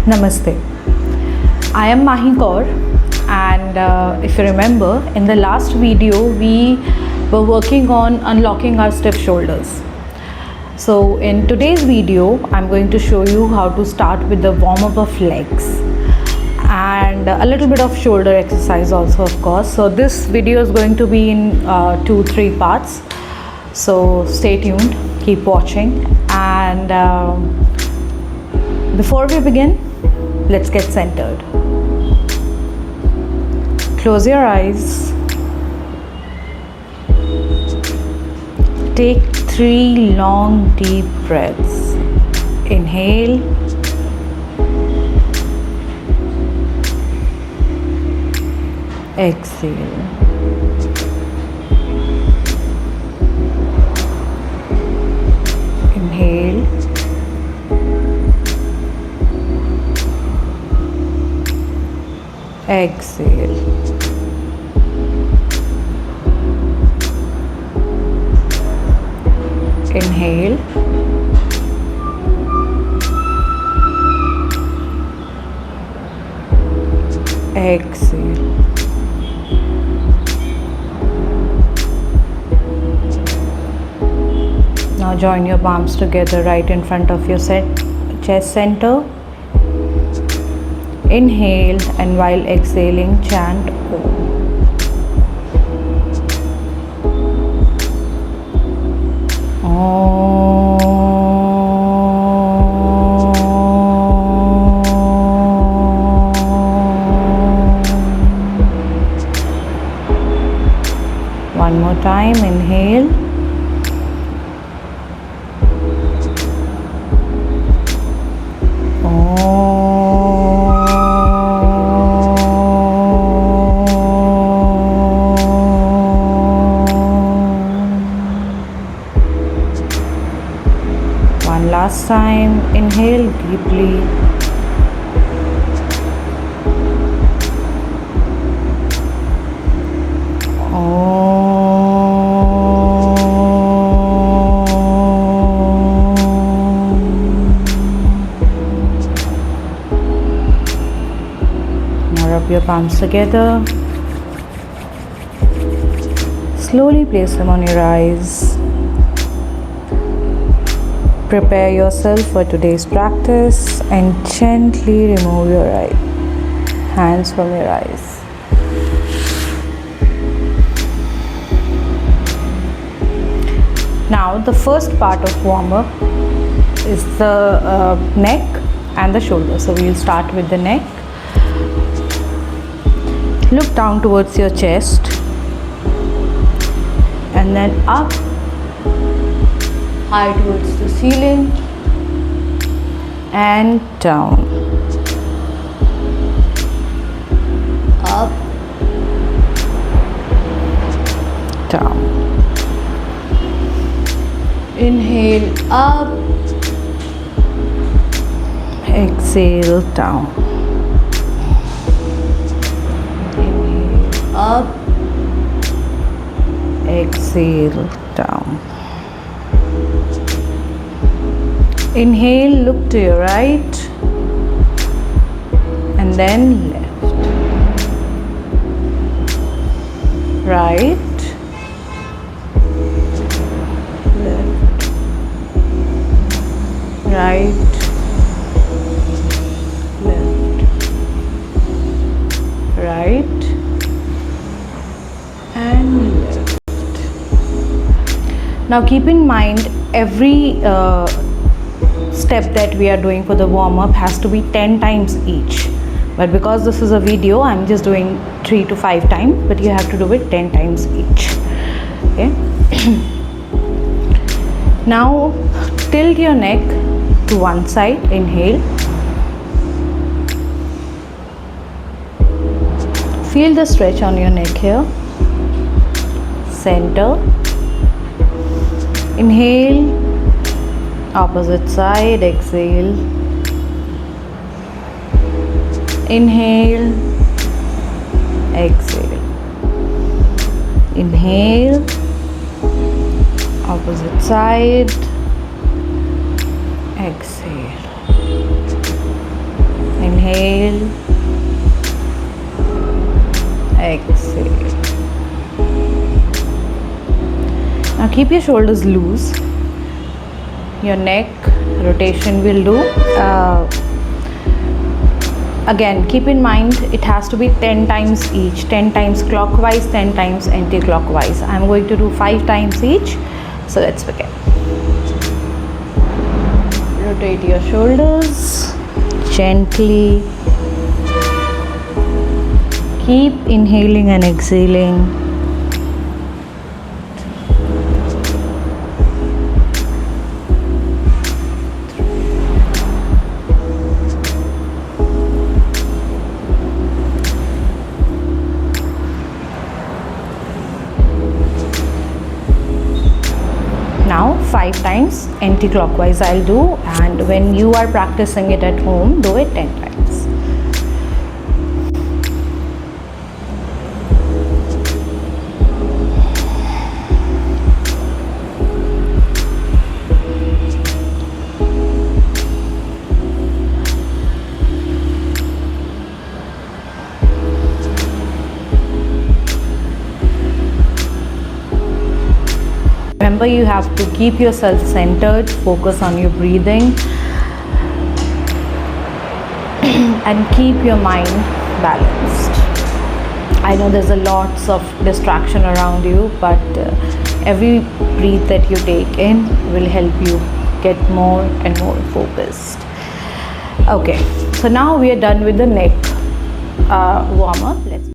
Namaste. I am Mahi Kaur, and if you remember, in the last video we were working on unlocking our stiff shoulders. So in today's video I'm going to show you how to start with the warm up of legs and a little bit of shoulder exercise also, of course. So this video is going to be in 2-3 parts, so stay tuned, keep watching, and before we begin, let's get centered. Close your eyes. Take 3 long deep breaths. Inhale. Exhale. Inhale. Exhale. Inhale. Exhale. Now join your palms together right in front of your chest center. Inhale, and while exhaling, chant Om. One more time, inhale. One last time, inhale deeply. Now rub your palms together. Slowly place them on your eyes. Prepare yourself for today's practice and gently remove your hands from your eyes. Now the first part of warm-up is the neck and the shoulder. So we'll start with the neck. Look down towards your chest and then up high towards the ceiling and down, up, down. Inhale up, exhale down. Inhale up, exhale down. Inhale, look to your right and then left. Right, left, right, left, right, and left. Now keep in mind every step that we are doing for the warm-up has to be 10 times each, but because this is a video I'm just doing 3 to 5 times, but you have to do it 10 times each. Okay. Now tilt your neck to one side. Inhale. Feel the stretch on your neck here. Center. Inhale. Opposite side, exhale. Inhale, exhale. Inhale, opposite side, exhale. Inhale, exhale. Now keep your shoulders loose. Your neck rotation will do. Again, keep in mind it has to be 10 times each, 10 times clockwise, 10 times anti-clockwise. I'm going to do 5 times each. So let's begin. Rotate your shoulders gently. Keep inhaling and exhaling. Now 5 times anti-clockwise I'll do, and when you are practicing it at home, do it 10 times. Remember, you have to keep yourself centered, focus on your breathing, and keep your mind balanced. I know there's a lots of distraction around you, but every breath that you take in will help you get more and more focused. Okay, so now we are done with the neck warm up. Let's